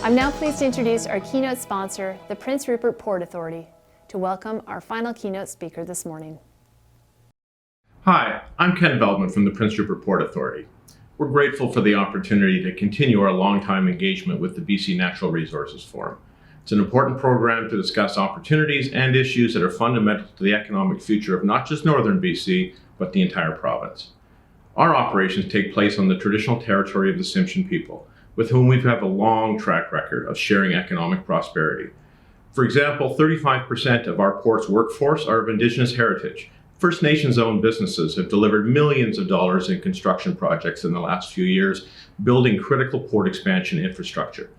I'm now pleased to introduce our keynote sponsor, the Prince Rupert Port Authority, to welcome our final keynote speaker this morning. Hi, I'm Ken Veldman from the Prince Rupert Port Authority. We're grateful for the opportunity to continue our long-time engagement with the BC Natural Resources Forum. It's an important program to discuss opportunities and issues that are fundamental to the economic future of not just northern BC, but the entire province. Our operations take place on the traditional territory of the Tsimshian people, with whom we have a long track record of sharing economic prosperity. For example, 35% of our port's workforce are of Indigenous heritage. First Nations-owned businesses have delivered millions of dollars in construction projects in the last few years, building critical port expansion infrastructure.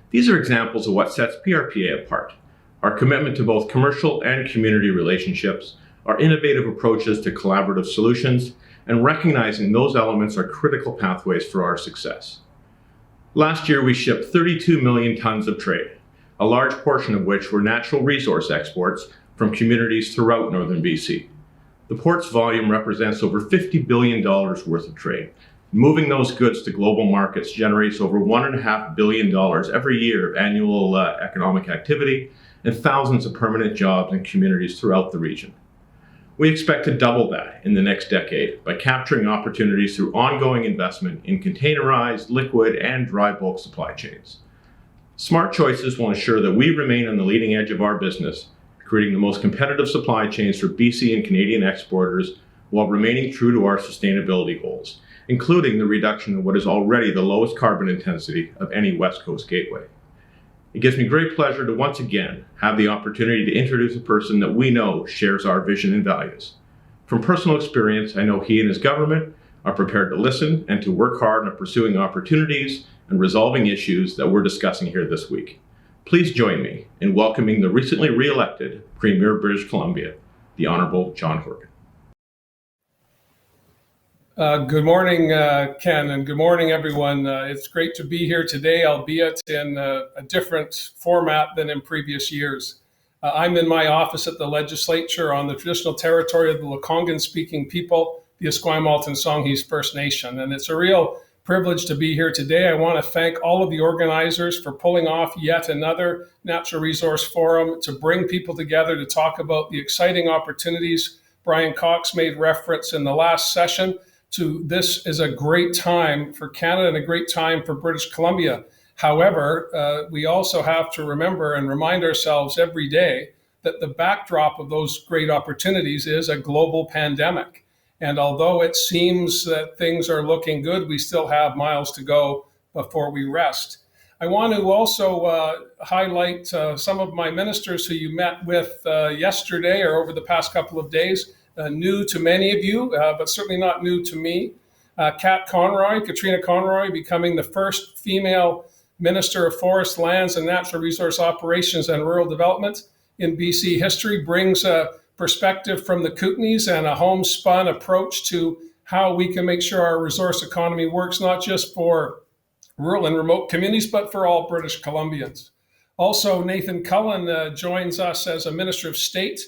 These are examples of what sets PRPA apart: our commitment to both commercial and community relationships, our innovative approaches to collaborative solutions, and recognizing those elements are critical pathways for our success. Last year, we shipped 32 million tons of trade, a large portion of which were natural resource exports from communities throughout northern BC. The port's volume represents over $50 billion worth of trade. Moving those goods to global markets generates over $1.5 billion every year of annual economic activity and thousands of permanent jobs in communities throughout the region. We expect to double that in the next decade by capturing opportunities through ongoing investment in containerized, liquid, and dry bulk supply chains. Smart choices will ensure that we remain on the leading edge of our business, creating the most competitive supply chains for BC and Canadian exporters while remaining true to our sustainability goals, including the reduction of what is already the lowest carbon intensity of any West Coast gateway. It gives me great pleasure to once again have the opportunity to introduce a person that we know shares our vision and values. From personal experience, I know he and his government are prepared to listen and to work hard on pursuing opportunities and resolving issues that we're discussing here this week. Please join me in welcoming the recently re-elected Premier of British Columbia, the Honourable John Horgan. Good morning, Ken, and good morning, everyone. It's great to be here today, albeit in a different format than in previous years. I'm in my office at the legislature on the traditional territory of the Lekwungen-speaking people, the Esquimalt and Songhees First Nation, and it's a real privilege to be here today. I want to thank all of the organizers for pulling off yet another Natural Resource Forum to bring people together to talk about the exciting opportunities. Brian Cox made reference in the last session to this is a great time for Canada and a great time for British Columbia. However, we also have to remember and remind ourselves every day that the backdrop of those great opportunities is a global pandemic. And although it seems that things are looking good, we still have miles to go before we rest. I want to also highlight some of my ministers who you met with yesterday or over the past couple of days. New to many of you, but certainly not new to me. Katrina Conroy, becoming the first female Minister of Forest, Lands and Natural Resource Operations and Rural Development in BC history, brings a perspective from the Kootenays and a homespun approach to how we can make sure our resource economy works, not just for rural and remote communities, but for all British Columbians. Also, Nathan Cullen joins us as a Minister of State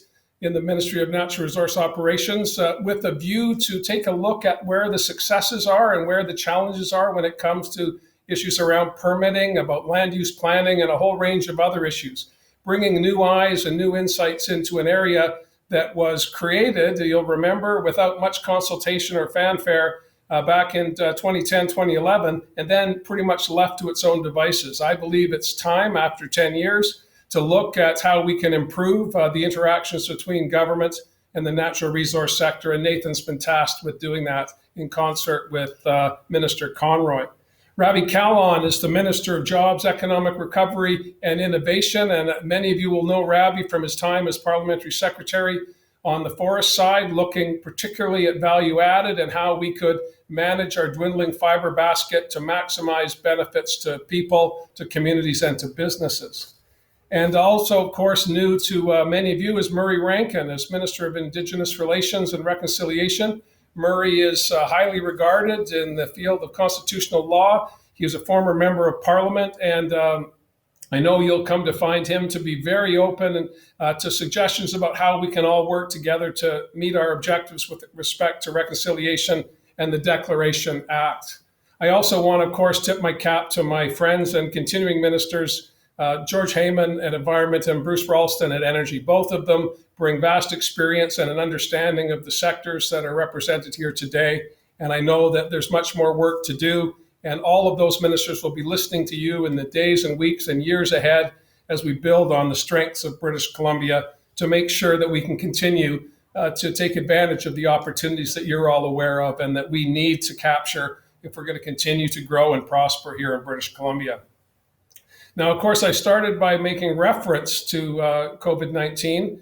in the Ministry of Natural Resource Operations with a view to take a look at where the successes are and where the challenges are when it comes to issues around permitting, about land use planning, and a whole range of other issues, bringing new eyes and new insights into an area that was created, you'll remember, without much consultation or fanfare back in 2010, 2011, and then pretty much left to its own devices. I believe it's time, after 10 years, to look at how we can improve the interactions between government and the natural resource sector. And Nathan's been tasked with doing that in concert with Minister Conroy. Ravi Kahlon is the Minister of Jobs, Economic Recovery and Innovation. And many of you will know Ravi from his time as Parliamentary Secretary on the forest side, looking particularly at value added and how we could manage our dwindling fiber basket to maximize benefits to people, to communities, and to businesses. And also, of course, new to many of you is Murray Rankin as Minister of Indigenous Relations and Reconciliation. Murray is highly regarded in the field of constitutional law. He is a former member of Parliament, and I know you'll come to find him to be very open to suggestions about how we can all work together to meet our objectives with respect to reconciliation and the Declaration Act. I also want to, of course, tip my cap to my friends and continuing ministers, George Heyman at Environment and Bruce Ralston at Energy. Both of them bring vast experience and an understanding of the sectors that are represented here today. And I know that there's much more work to do. And all of those ministers will be listening to you in the days and weeks and years ahead as we build on the strengths of British Columbia to make sure that we can continue to take advantage of the opportunities that you're all aware of and that we need to capture if we're going to continue to grow and prosper here in British Columbia. Now, of course, I started by making reference to COVID-19.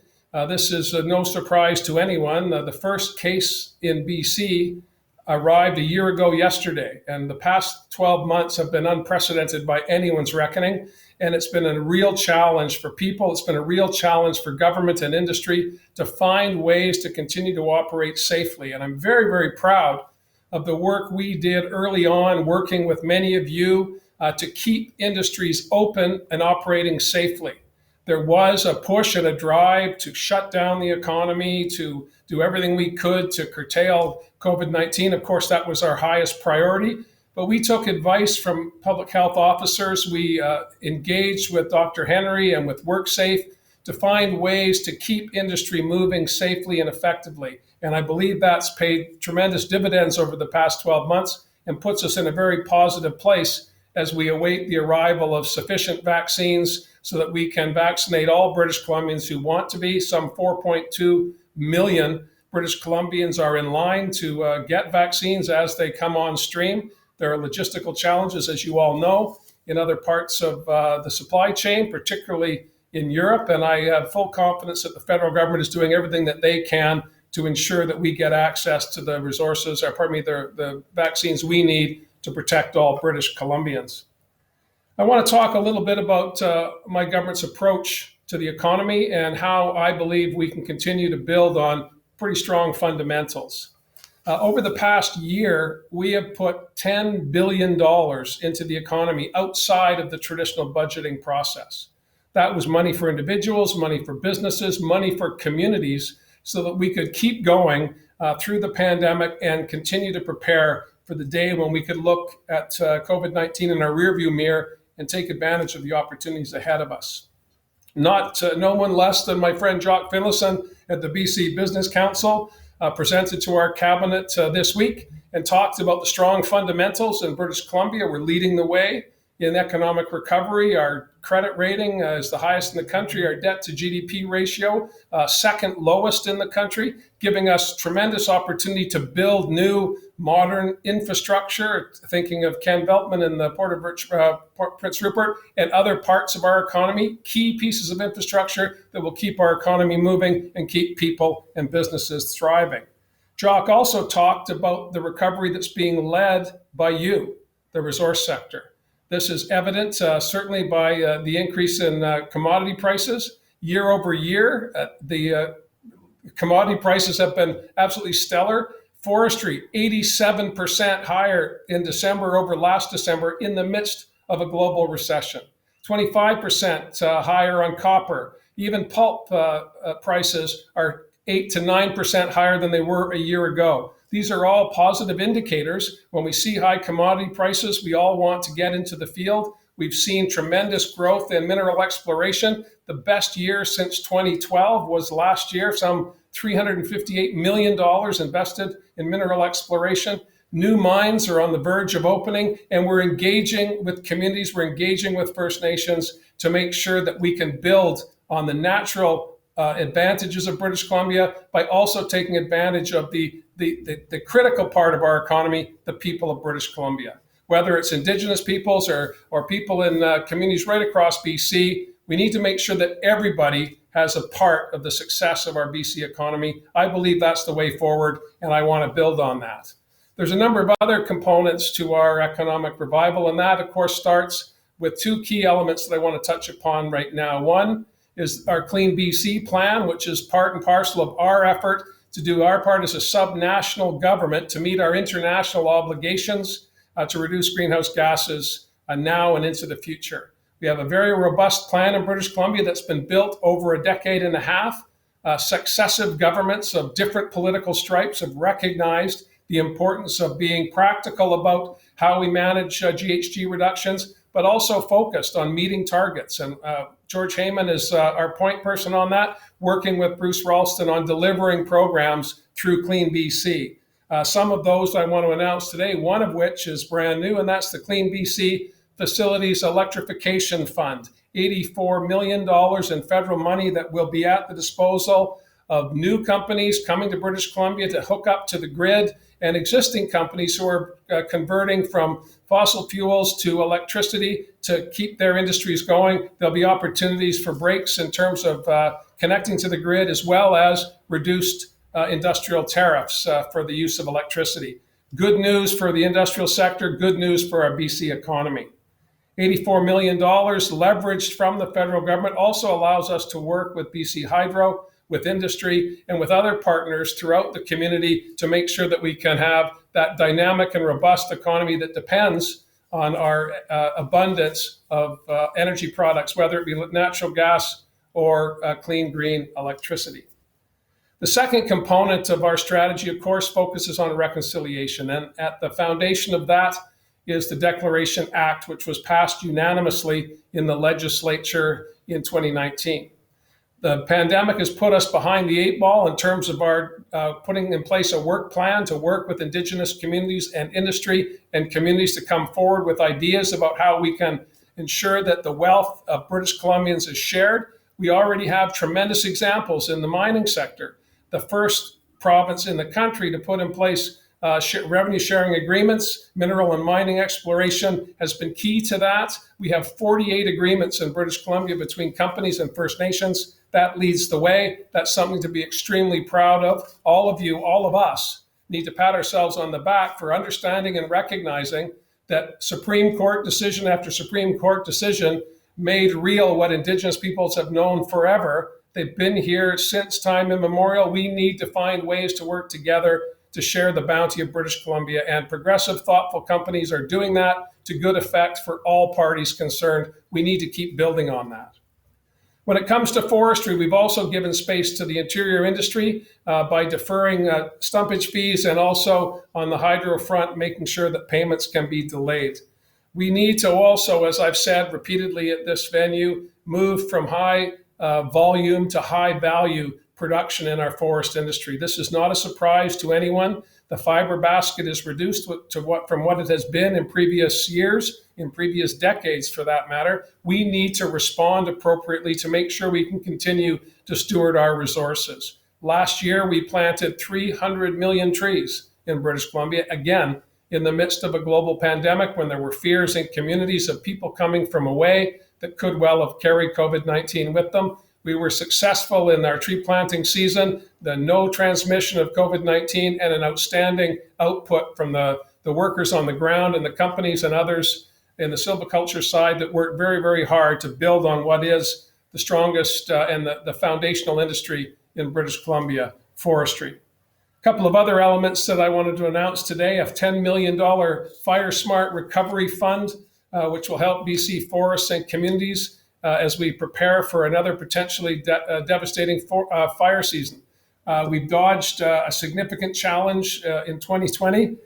This is no surprise to anyone. The first case in BC arrived a year ago yesterday, and the past 12 months have been unprecedented by anyone's reckoning. And it's been a real challenge for people. It's been a real challenge for government and industry to find ways to continue to operate safely. And I'm very, very proud of the work we did early on, working with many of you to keep industries open and operating safely. There was a push and a drive to shut down the economy, to do everything we could to curtail COVID-19. Of course, that was our highest priority. But we took advice from public health officers. We engaged with Dr. Henry and with WorkSafe to find ways to keep industry moving safely and effectively. And I believe that's paid tremendous dividends over the past 12 months and puts us in a very positive place as we await the arrival of sufficient vaccines so that we can vaccinate all British Columbians who want to be. Some 4.2 million British Columbians are in line to get vaccines as they come on stream. There are logistical challenges, as you all know, in other parts of the supply chain, particularly in Europe. And I have full confidence that the federal government is doing everything that they can to ensure that we get access to the resources, the vaccines we need to protect all British Columbians. I want to talk a little bit about my government's approach to the economy and how I believe we can continue to build on pretty strong fundamentals. Over the past year, we have put $10 billion into the economy outside of the traditional budgeting process. That was money for individuals, money for businesses, money for communities, so that we could keep going through the pandemic and continue to prepare for the day when we could look at COVID-19 in our rearview mirror and take advantage of the opportunities ahead of us. No one less than my friend Jock Finlayson at the BC Business Council presented to our cabinet this week and talked about the strong fundamentals in British Columbia. We're leading the way in economic recovery. Our credit rating is the highest in the country. Our debt to GDP ratio, second lowest in the country, giving us tremendous opportunity to build new modern infrastructure, thinking of Ken Beltman and the Port of Prince Rupert and other parts of our economy, key pieces of infrastructure that will keep our economy moving and keep people and businesses thriving. Jock also talked about the recovery that's being led by you, the resource sector. This is evident certainly by the increase in commodity prices. Year over year, the commodity prices have been absolutely stellar. Forestry, 87% higher in December over last December in the midst of a global recession. 25% higher on copper. Even pulp prices are 8 to 9% higher than they were a year ago. These are all positive indicators. When we see high commodity prices, we all want to get into the field. We've seen tremendous growth in mineral exploration. The best year since 2012 was last year, some $358 million invested in mineral exploration. New mines are on the verge of opening, and we're engaging with communities, we're engaging with First Nations to make sure that we can build on the natural advantages of British Columbia by also taking advantage of the critical part of our economy, the people of British Columbia. Whether it's Indigenous peoples or people in communities right across BC, we need to make sure that everybody has a part of the success of our BC economy. I believe that's the way forward, and I want to build on that. There's a number of other components to our economic revival, and that, of course, starts with two key elements that I want to touch upon right now. One is our Clean BC plan, which is part and parcel of our effort to do our part as a subnational government to meet our international obligations to reduce greenhouse gases now and into the future. We have a very robust plan in British Columbia that's been built over a decade and a half. Successive governments of different political stripes have recognized the importance of being practical about how we manage GHG reductions, but also focused on meeting targets. And George Heyman is our point person on that, working with Bruce Ralston on delivering programs through Clean BC. Some of those I want to announce today, one of which is brand new, and that's the Clean BC Facilities Electrification Fund. $84 million in federal money that will be at the disposal of new companies coming to British Columbia to hook up to the grid, and existing companies who are converting from fossil fuels to electricity to keep their industries going. There'll be opportunities for breaks in terms of connecting to the grid, as well as reduced industrial tariffs for the use of electricity. Good news for the industrial sector, good news for our BC economy. $84 million leveraged from the federal government also allows us to work with BC Hydro, with industry, and with other partners throughout the community to make sure that we can have that dynamic and robust economy that depends on our abundance of energy products, whether it be natural gas or clean green electricity. The second component of our strategy, of course, focuses on reconciliation. And at the foundation of that is the Declaration Act, which was passed unanimously in the legislature in 2019. The pandemic has put us behind the eight ball in terms of our putting in place a work plan to work with Indigenous communities and industry and communities to come forward with ideas about how we can ensure that the wealth of British Columbians is shared. We already have tremendous examples in the mining sector. The first province in the country to put in place revenue sharing agreements. Mineral and mining exploration has been key to that. We have 48 agreements in British Columbia between companies and First Nations. That leads the way. That's something to be extremely proud of. All of you, all of us, need to pat ourselves on the back for understanding and recognizing that Supreme Court decision after Supreme Court decision made real what Indigenous peoples have known forever. They've been here since time immemorial. We need to find ways to work together to share the bounty of British Columbia, and progressive, thoughtful companies are doing that to good effect for all parties concerned. We need to keep building on that. When it comes to forestry, we've also given space to the interior industry by deferring stumpage fees, and also on the hydro front, making sure that payments can be delayed. We need to also, as I've said repeatedly at this venue, move from high volume to high value production in our forest industry. This is not a surprise to anyone. The fiber basket is reduced from what it has been in previous years, in previous decades for that matter. We need to respond appropriately to make sure we can continue to steward our resources. Last year, we planted 300 million trees in British Columbia, again, in the midst of a global pandemic, when there were fears in communities of people coming from away that could well have carried COVID-19 with them. We were successful in our tree planting season, the no transmission of COVID-19, and an outstanding output from the workers on the ground and the companies and others in the silviculture side that worked very, very hard to build on what is the strongest and the foundational industry in British Columbia, forestry. A couple of other elements that I wanted to announce today: a $10 million Fire Smart Recovery Fund, which will help BC forests and communities as we prepare for another potentially devastating fire season. We've dodged a significant challenge in 2020.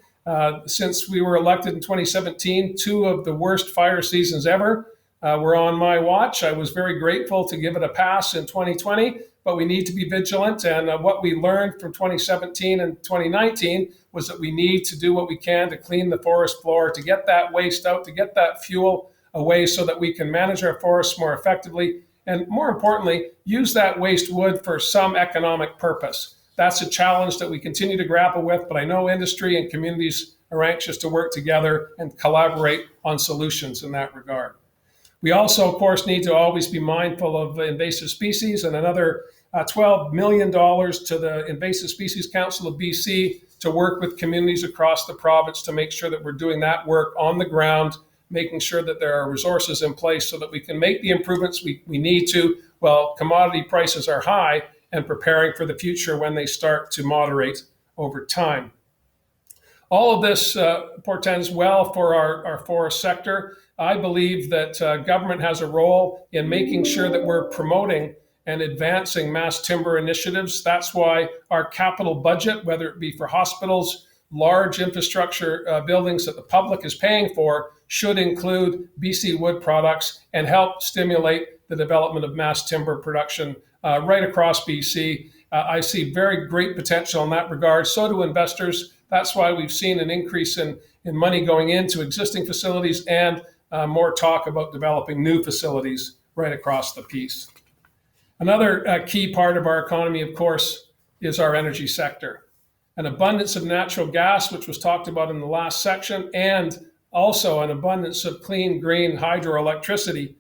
Since we were elected in 2017, two of the worst fire seasons ever were on my watch. I was very grateful to give it a pass in 2020, but we need to be vigilant. And what we learned from 2017 and 2019 was that we need to do what we can to clean the forest floor, to get that waste out, to get that fuel away so that we can manage our forests more effectively, and more importantly, use that waste wood for some economic purpose. That's a challenge that we continue to grapple with, but I know industry and communities are anxious to work together and collaborate on solutions in that regard. We also, of course, need to always be mindful of invasive species, and another $12 million to the Invasive Species Council of BC to work with communities across the province to make sure that we're doing that work on the ground, making sure that there are resources in place so that we can make the improvements we need to while commodity prices are high, and preparing for the future when they start to moderate over time. All of this portends well for our forest sector. I believe that government has a role in making sure that we're promoting and advancing mass timber initiatives. That's why our capital budget, whether it be for hospitals, large infrastructure buildings that the public is paying for should include BC wood products and help stimulate the development of mass timber production right across BC. I see very great potential in that regard. So do investors. That's why we've seen an increase in money going into existing facilities and more talk about developing new facilities right across the piece. Another key part of our economy, of course, is our energy sector. An abundance of natural gas, which was talked about in the last section, and also an abundance of clean, green hydroelectricity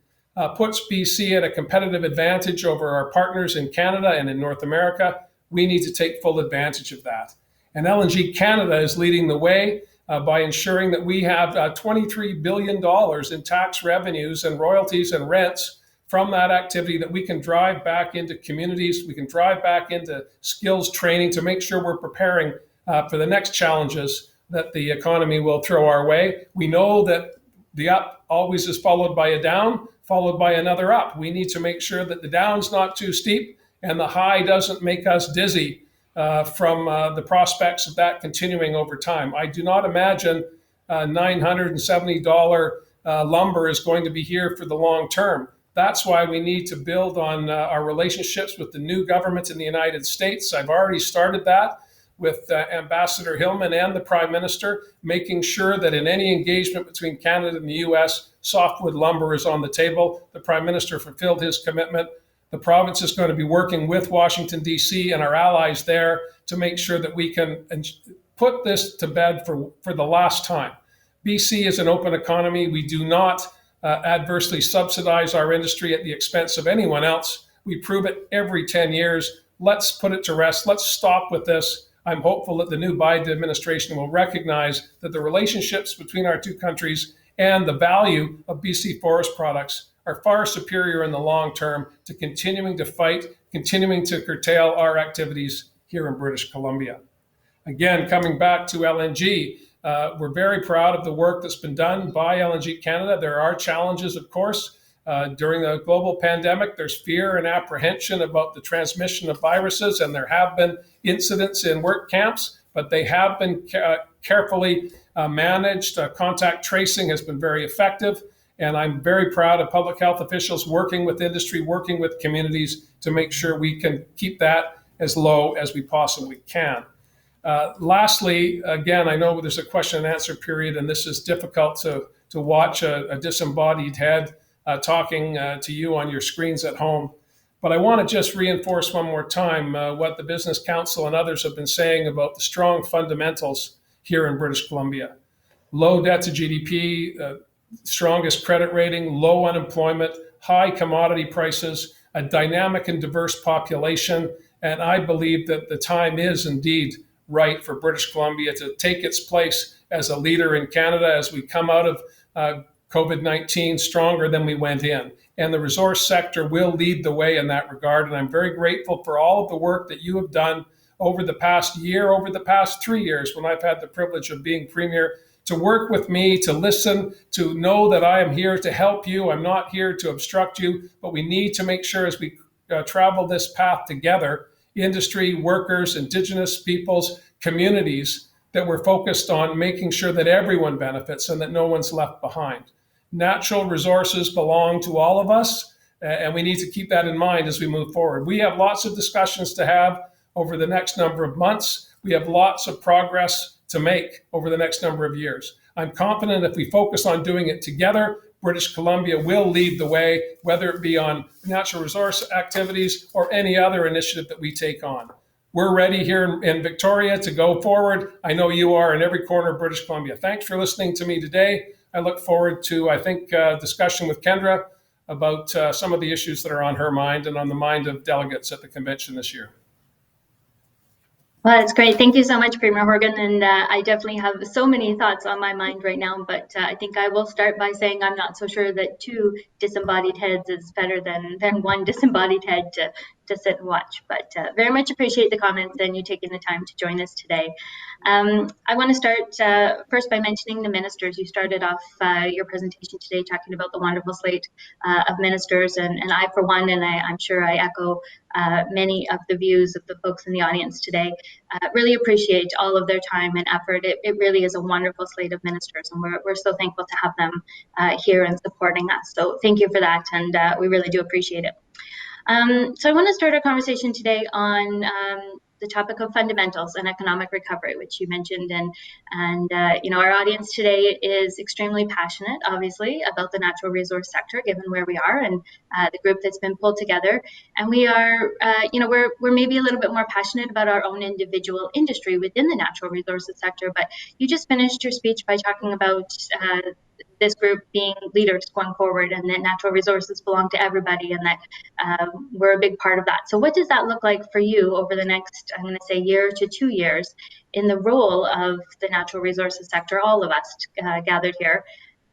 puts BC at a competitive advantage over our partners in Canada and in North America. We need to take full advantage of that. And LNG Canada is leading the way by ensuring that we have $23 billion in tax revenues and royalties and rents from that activity that we can drive back into communities, we can drive back into skills training to make sure we're preparing for the next challenges that the economy will throw our way. We know that the up always is followed by a down, followed by another up. We need to make sure that the down's not too steep and the high doesn't make us dizzy from the prospects of that continuing over time. I do not imagine $970 lumber is going to be here for the long term. That's why we need to build on our relationships with the new government in the United States. I've already started that with Ambassador Hillman and the Prime Minister, making sure that in any engagement between Canada and the US, softwood lumber is on the table. The Prime Minister fulfilled his commitment. The province is going to be working with Washington, D.C. and our allies there to make sure that we can put this to bed for the last time. BC is an open economy. We do not adversely subsidize our industry at the expense of anyone else. We prove it every 10 years. Let's put it to rest. Let's stop with this. I'm hopeful that the new Biden administration will recognize that the relationships between our two countries and the value of BC forest products are far superior in the long term to continuing to fight, continuing to curtail our activities here in British Columbia. Again, coming back to LNG, we're very proud of the work that's been done by LNG Canada. There are challenges, of course. During the global pandemic, there's fear and apprehension about the transmission of viruses, and there have been incidents in work camps, but they have been carefully managed. Contact tracing has been very effective, and I'm very proud of public health officials working with industry, working with communities to make sure we can keep that as low as we possibly can. Lastly, again, I know there's a question and answer period, and this is difficult to watch a disembodied head talking to you on your screens at home. But I want to just reinforce one more time what the Business Council and others have been saying about the strong fundamentals here in British Columbia. Low debt to GDP, strongest credit rating, low unemployment, high commodity prices, a dynamic and diverse population. And I believe that the time is indeed right for British Columbia to take its place as a leader in Canada as we come out of COVID-19 stronger than we went in. And the resource sector will lead the way in that regard. And I'm very grateful for all of the work that you have done over the past year, over the past 3 years, when I've had the privilege of being Premier, to work with me, to listen, to know that I am here to help you. I'm not here to obstruct you, but we need to make sure as we travel this path together, industry, workers, Indigenous peoples, communities, that we're focused on making sure that everyone benefits and that no one's left behind. Natural resources belong to all of us, and we need to keep that in mind as we move forward. We have lots of discussions to have over the next number of months. We have lots of progress to make over the next number of years. I'm confident if we focus on doing it together, British Columbia will lead the way, whether it be on natural resource activities or any other initiative that we take on. We're ready here in Victoria to go forward. I know you are in every corner of British Columbia. Thanks for listening to me today. I look forward to, discussion with Kendra about some of the issues that are on her mind and on the mind of delegates at the convention this year. Well, that's great. Thank you so much, Premier Horgan. And I definitely have so many thoughts on my mind right now, but I think I will start by saying I'm not so sure that 2 disembodied heads is better than one disembodied head to sit and watch. But very much appreciate the comments and you taking the time to join us today. I want to start first by mentioning the ministers. You started off your presentation today talking about the wonderful slate of ministers, and I, for one, and I'm sure I echo many of the views of the folks in the audience today, really appreciate all of their time and effort. It really is a wonderful slate of ministers, and we're so thankful to have them here and supporting us. So thank you for that, and we really do appreciate it. So I want to start our conversation today on the topic of fundamentals and economic recovery, which you mentioned, and you know, our audience today is extremely passionate, obviously, about the natural resource sector, given where we are and the group that's been pulled together. And we are, you know, we're maybe a little bit more passionate about our own individual industry within the natural resources sector. But you just finished your speech by talking about this group being leaders going forward, and that natural resources belong to everybody, and that we're a big part of that. So what does that look like for you over the next, I'm going to say, year to 2 years in the role of the natural resources sector, all of us gathered here,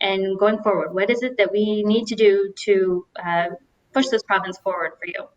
and going forward? What is it that we need to do to push this province forward for you?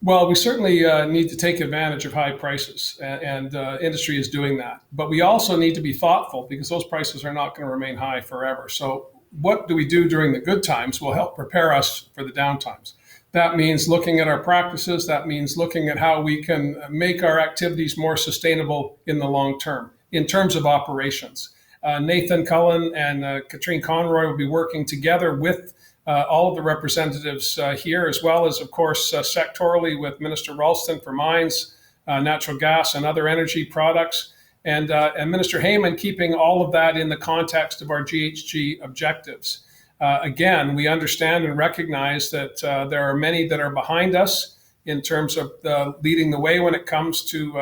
Well, we certainly need to take advantage of high prices, and industry is doing that. But we also need to be thoughtful, because those prices are not going to remain high forever. So what do we do during the good times will help prepare us for the down times. That means looking at our practices. That means looking at how we can make our activities more sustainable in the long term in terms of operations. Nathan Cullen and Katrine Conroy will be working together with all of the representatives here, as well as, of course, sectorally with Minister Ralston for mines, natural gas, and other energy products, and Minister Heyman, keeping all of that in the context of our GHG objectives. Again, we understand and recognize that there are many that are behind us in terms of leading the way when it comes to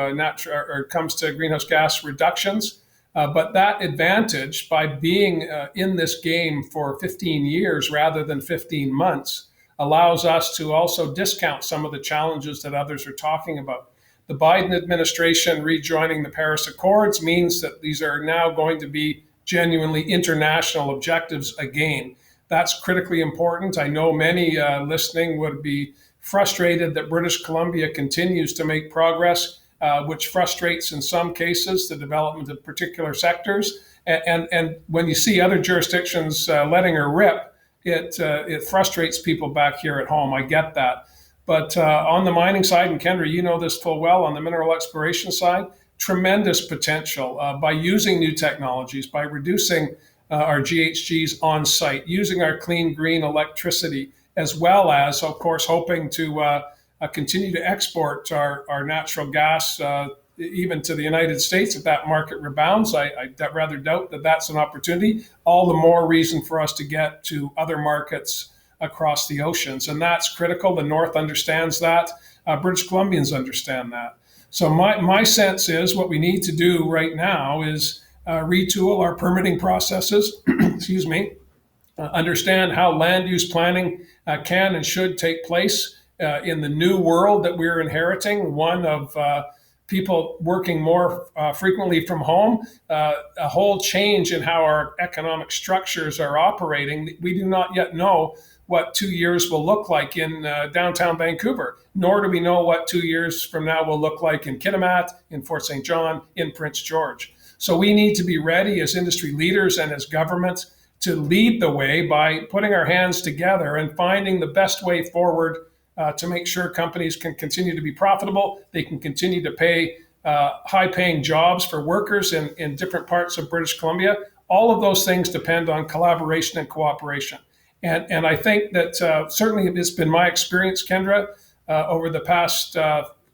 greenhouse gas reductions. But that advantage, by being in this game for 15 years rather than 15 months, allows us to also discount some of the challenges that others are talking about. The Biden administration rejoining the Paris Accords means that these are now going to be genuinely international objectives again. That's critically important. I know many listening would be frustrated that British Columbia continues to make progress, which frustrates in some cases the development of particular sectors. And when you see other jurisdictions letting her rip, it frustrates people back here at home. I get that. But on the mining side, and Kendra, you know this full well, on the mineral exploration side, tremendous potential by using new technologies, by reducing our GHGs on site, using our clean green electricity, as well as, of course, hoping to continue to export our natural gas even to the United States if that market rebounds. I rather doubt that that's an opportunity. All the more reason for us to get to other markets across the oceans. And that's critical. The North understands that. British Columbians understand that. So my sense is what we need to do right now is retool our permitting processes, excuse me, understand how land use planning can and should take place in the new world that we're inheriting, one of people working more frequently from home, a whole change in how our economic structures are operating. We do not yet know what 2 years will look like in downtown Vancouver, nor do we know what 2 years from now will look like in Kitimat, in Fort St. John, in Prince George. So we need to be ready as industry leaders and as government to lead the way by putting our hands together and finding the best way forward to make sure companies can continue to be profitable. They can continue to pay high-paying jobs for workers in different parts of British Columbia. All of those things depend on collaboration and cooperation. And I think that certainly it's been my experience, Kendra, over the past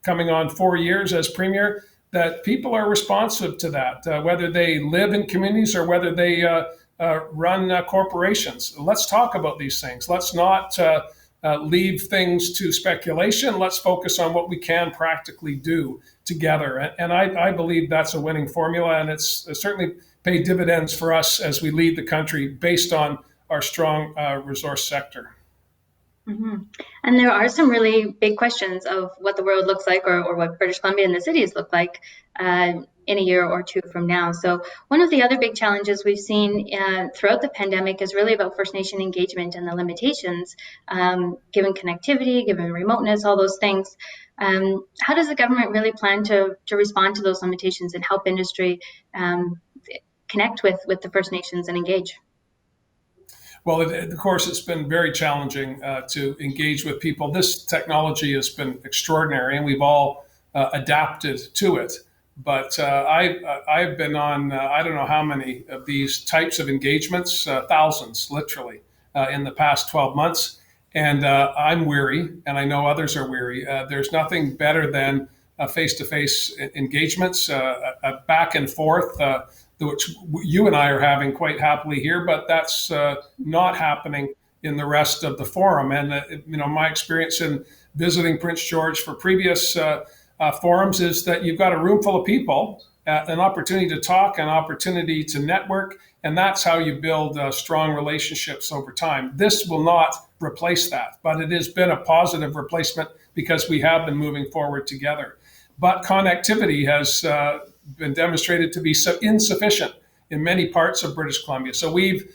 coming on 4 years as Premier, that people are responsive to that, whether they live in communities or whether they run corporations. Let's talk about these things. Let's not leave things to speculation. Let's focus on what we can practically do together. And I believe that's a winning formula, and it's certainly paid dividends for us as we lead the country based on our strong resource sector. Mm-hmm. And there are some really big questions of what the world looks like, or what British Columbia and the cities look like in a year or two from now. So one of the other big challenges we've seen throughout the pandemic is really about First Nation engagement and the limitations, given connectivity, given remoteness, all those things. How does the government really plan to respond to those limitations and help industry connect with the First Nations and engage? Well, of course, it's been very challenging to engage with people. This technology has been extraordinary, and we've all adapted to it. But I've been on, I don't know how many of these types of engagements, thousands, literally, in the past 12 months. And I'm weary, and I know others are weary. There's nothing better than face-to-face engagements, a back and forth, which you and I are having quite happily here, but that's not happening in the rest of the forum. And my experience in visiting Prince George for previous forums is that you've got a room full of people, an opportunity to talk, an opportunity to network, and that's how you build strong relationships over time. This will not replace that, but it has been a positive replacement because we have been moving forward together. But connectivity has been demonstrated to be so insufficient in many parts of British Columbia. So we've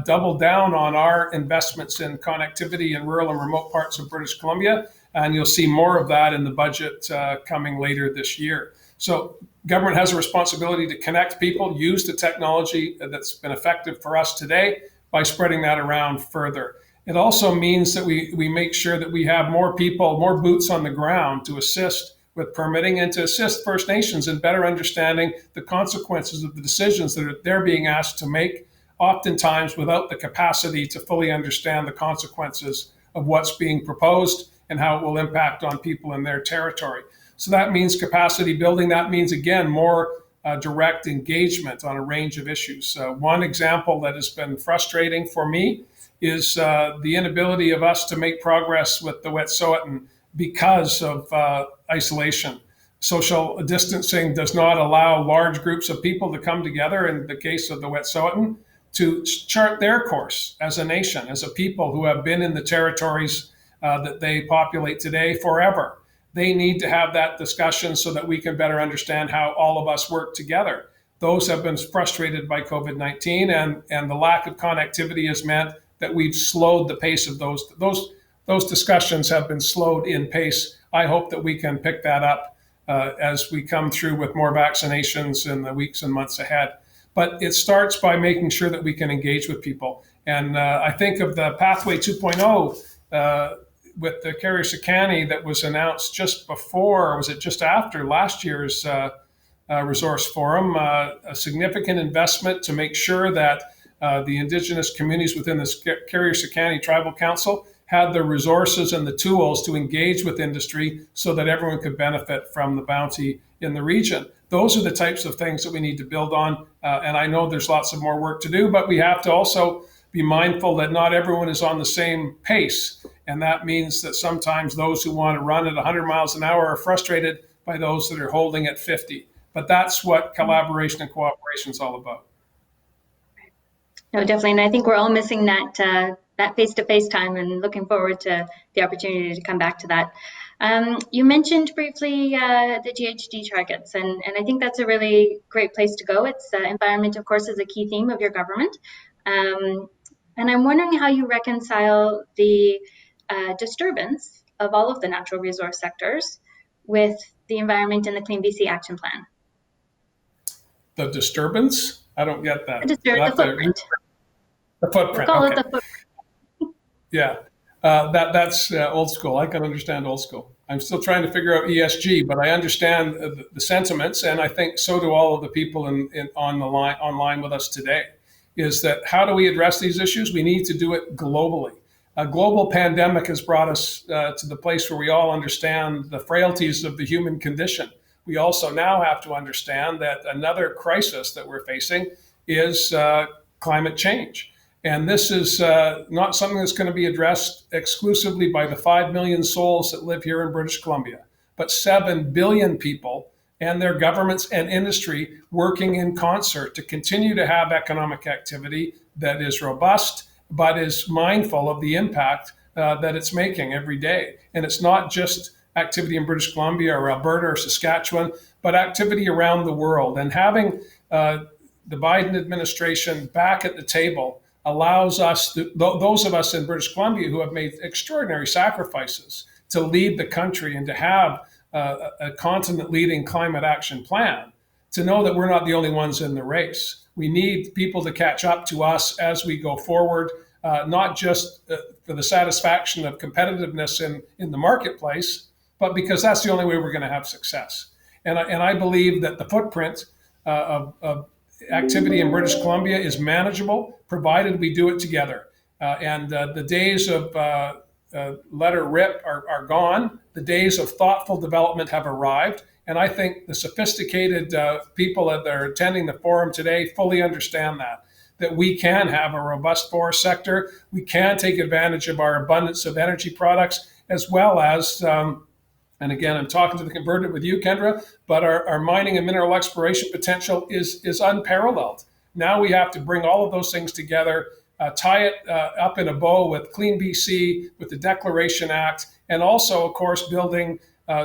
doubled down on our investments in connectivity in rural and remote parts of British Columbia, and you'll see more of that in the budget coming later this year. So government has a responsibility to connect people, use the technology that's been effective for us today by spreading that around further. It also means that we make sure that we have more people, more boots on the ground to assist with permitting and to assist First Nations in better understanding the consequences of the decisions that they're being asked to make, oftentimes without the capacity to fully understand the consequences of what's being proposed and how it will impact on people in their territory. So that means capacity building. That means, again, more direct engagement on a range of issues. One example that has been frustrating for me is the inability of us to make progress with the Wet'suwet'en because of isolation. Social distancing does not allow large groups of people to come together, in the case of the Wet'suwet'en, to chart their course as a nation, as a people who have been in the territories that they populate today forever. They need to have that discussion so that we can better understand how all of us work together. Those have been frustrated by COVID-19, and the lack of connectivity has meant that we've slowed the pace of those discussions have been slowed in pace. I hope that we can pick that up as we come through with more vaccinations in the weeks and months ahead. But it starts by making sure that we can engage with people. And I think of the Pathway 2.0 with the Carrier-Sicani that was announced just before, or was it just after last year's resource forum, a significant investment to make sure that the Indigenous communities within the Carrier-Sicani Tribal Council had the resources and the tools to engage with industry so that everyone could benefit from the bounty in the region. Those are the types of things that we need to build on. And I know there's lots of more work to do, but we have to also be mindful that not everyone is on the same pace. And that means that sometimes those who want to run at 100 miles an hour are frustrated by those that are holding at 50. But that's what collaboration and cooperation is all about. No, definitely. And I think we're all missing that face-to-face time, and looking forward to the opportunity to come back to that. You mentioned briefly the GHG targets, and I think that's a really great place to go. It's environment, of course, is a key theme of your government. And I'm wondering how you reconcile the disturbance of all of the natural resource sectors with the environment and the Clean BC Action Plan. The disturbance? I don't get that. The footprint. The footprint. We'll call okay. it the footprint. Yeah, that's old school. I can understand old school. I'm still trying to figure out ESG, but I understand the sentiments, and I think so do all of the people online with us today. Is that how do we address these issues? We need to do it globally. A global pandemic has brought us to the place where we all understand the frailties of the human condition. We also now have to understand that another crisis that we're facing is climate change. And this is not something that's going to be addressed exclusively by the 5 million souls that live here in British Columbia, but 7 billion people and their governments and industry working in concert to continue to have economic activity that is robust, but is mindful of the impact that it's making every day. And it's not just activity in British Columbia or Alberta or Saskatchewan, but activity around the world. And having the Biden administration back at the table allows us, those of us in British Columbia who have made extraordinary sacrifices to lead the country and to have a continent-leading climate action plan, to know that we're not the only ones in the race. We need people to catch up to us as we go forward, not just for the satisfaction of competitiveness in the marketplace, but because that's the only way we're going to have success. And I believe that the footprint of activity in British Columbia is manageable, provided we do it together. And the days of let her rip are gone. The days of thoughtful development have arrived. And I think the sophisticated people that are attending the forum today fully understand that we can have a robust forest sector. We can take advantage of our abundance of energy products, as well as, and again, I'm talking to the converted with you, Kendra, but our mining and mineral exploration potential is unparalleled. Now we have to bring all of those things together, tie it up in a bow with Clean BC, with the Declaration Act, and also, of course,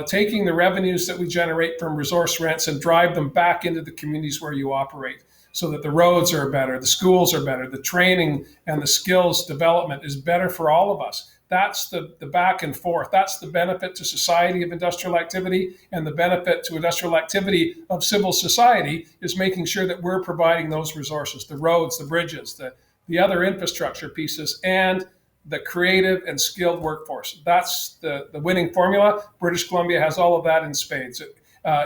taking the revenues that we generate from resource rents and drive them back into the communities where you operate, so that the roads are better, the schools are better, the training and the skills development is better for all of us. That's the back and forth. That's the benefit to society of industrial activity, and the benefit to industrial activity of civil society is making sure that we're providing those resources, the roads, the bridges, the other infrastructure pieces, and the creative and skilled workforce. That's the winning formula. British Columbia has all of that in spades.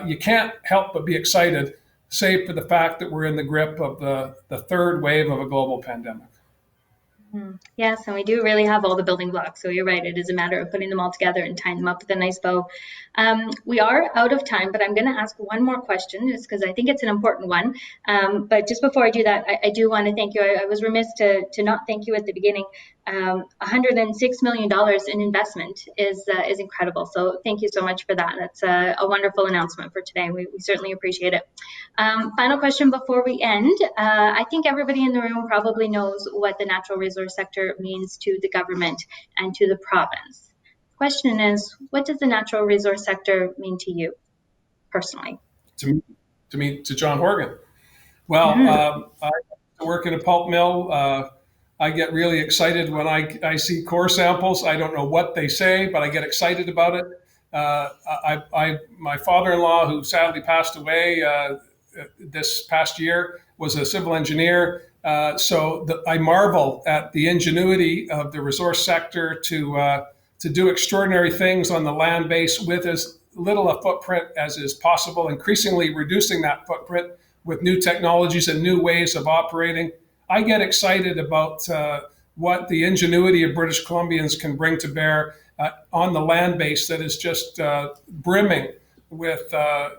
You can't help but be excited, save for the fact that we're in the grip of the third wave of a global pandemic. Yes, and we do really have all the building blocks. So you're right. It is a matter of putting them all together and tying them up with a nice bow. We are out of time, but I'm going to ask one more question just because I think it's an important one. But just before I do that, I do want to thank you. I was remiss to not thank you at the beginning. $106 million in investment is incredible. So thank you so much for that. That's a wonderful announcement for today. We certainly appreciate it. Final question before we end. I think everybody in the room probably knows what the natural resource sector means to the government and to the province. The question is, what does the natural resource sector mean to you personally? To John Horgan. Well, I work in a pulp mill. I get really excited when I see core samples. I don't know what they say, but I get excited about it. My father-in-law, who sadly passed away this past year, was a civil engineer. I marvel at the ingenuity of the resource sector to do extraordinary things on the land base with as little a footprint as is possible, increasingly reducing that footprint with new technologies and new ways of operating. I get excited about what the ingenuity of British Columbians can bring to bear on the land base that is just brimming with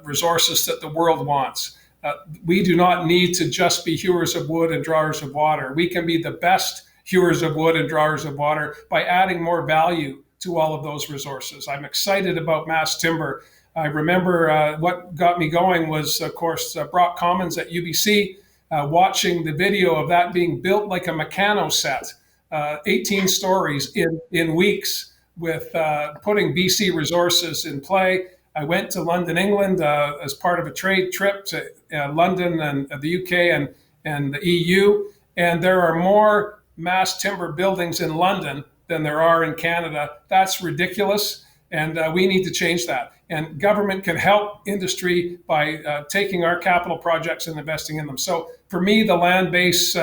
resources that the world wants. We do not need to just be hewers of wood and drawers of water. We can be the best hewers of wood and drawers of water by adding more value to all of those resources. I'm excited about mass timber. I remember what got me going was, of course, Brock Commons at UBC, watching the video of that being built like a Meccano set, 18 stories in weeks, with putting BC resources in play. I went to London, England, as part of a trade trip to London and the UK and the EU. And there are more mass timber buildings in London than there are in Canada. That's ridiculous. And we need to change that. And government can help industry by taking our capital projects and investing in them. So for me, the land base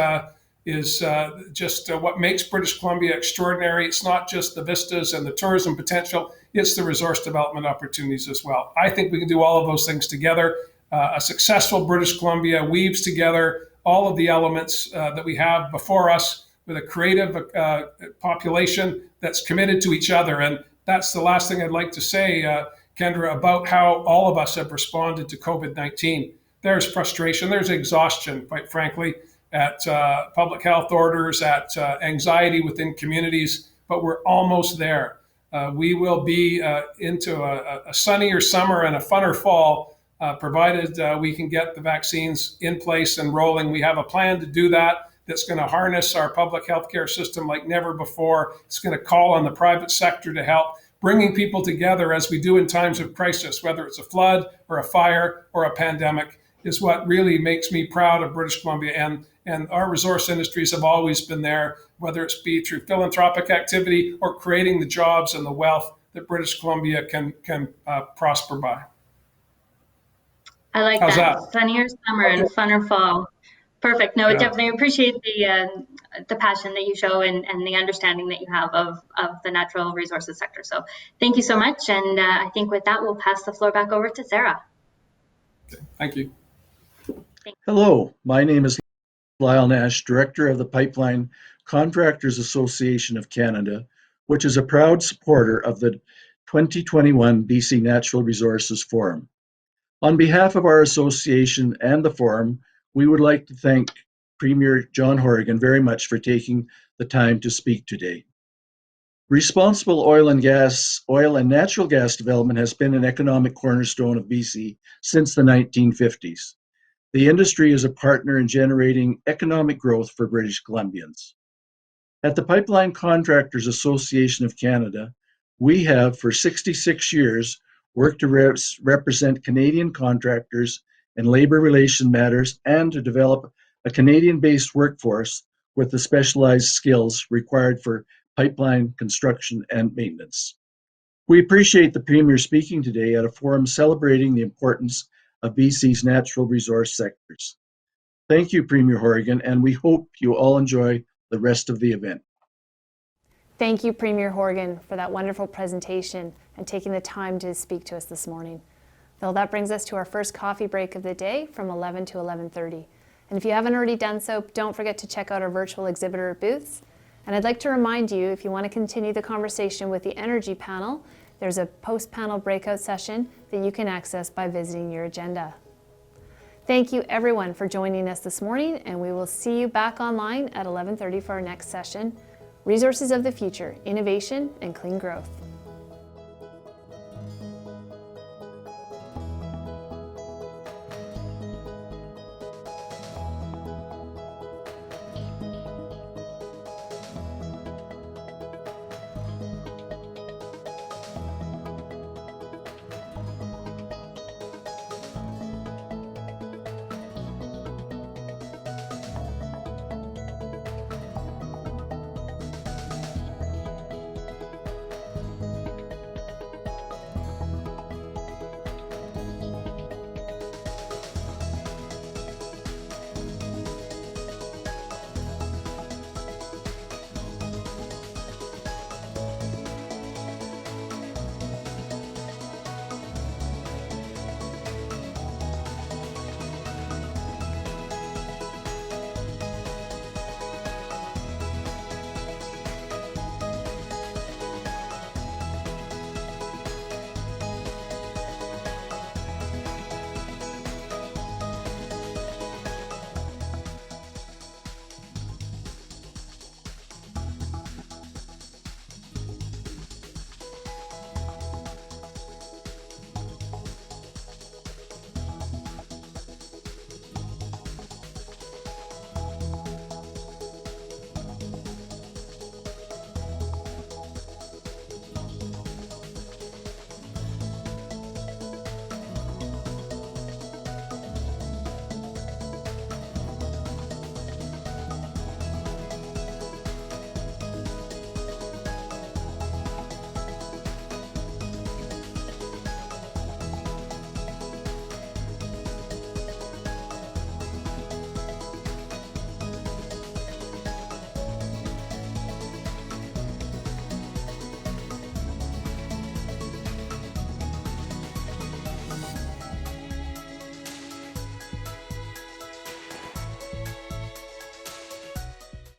is just what makes British Columbia extraordinary. It's not just the vistas and the tourism potential, it's the resource development opportunities as well. I think we can do all of those things together. A successful British Columbia weaves together all of the elements that we have before us with a creative population that's committed to each other. And that's the last thing I'd like to say, Kendra, about how all of us have responded to COVID-19. There's frustration, there's exhaustion, quite frankly, at public health orders, at anxiety within communities, but we're almost there. We will be into a sunnier summer and a funner fall, provided we can get the vaccines in place and rolling. We have a plan to do that that's going to harness our public healthcare system like never before. It's going to call on the private sector to help. bringing people together as we do in times of crisis, whether it's a flood or a fire or a pandemic, is what really makes me proud of British Columbia. And our resource industries have always been there, whether it's be through philanthropic activity or creating the jobs and the wealth that British Columbia can prosper by. I like How's that. that? Sunnier summer and funner fall. Perfect. No, Yeah. definitely appreciate the passion that you show and the understanding that you have of the natural resources sector. So thank you so much. And I think with that, we'll pass the floor back over to Sarah. Okay. Thank you. Hello, my name is Lyle Nash, Director of the Pipeline Contractors Association of Canada, which is a proud supporter of the 2021 BC Natural Resources Forum. On behalf of our association and the forum, we would like to thank Premier John Horgan very much for taking the time to speak today. Responsible oil and natural gas development has been an economic cornerstone of BC since the 1950s. The industry is a partner in generating economic growth for British Columbians. At the Pipeline Contractors Association of Canada, we have for 66 years worked to represent Canadian contractors in labor relation matters and to develop a Canadian-based workforce with the specialized skills required for pipeline construction and maintenance. We appreciate the Premier speaking today at a forum celebrating the importance of BC's natural resource sectors. Thank you, Premier Horgan, and we hope you all enjoy the rest of the event. Thank you, Premier Horgan, for that wonderful presentation and taking the time to speak to us this morning. Well, that brings us to our first coffee break of the day from 11 to 11:30. And if you haven't already done so, don't forget to check out our virtual exhibitor booths. And I'd like to remind you, if you want to continue the conversation with the energy panel, there's a post-panel breakout session that you can access by visiting your agenda. Thank you everyone for joining us this morning, and we will see you back online at 11:30 for our next session, Resources of the Future, Innovation and Clean Growth.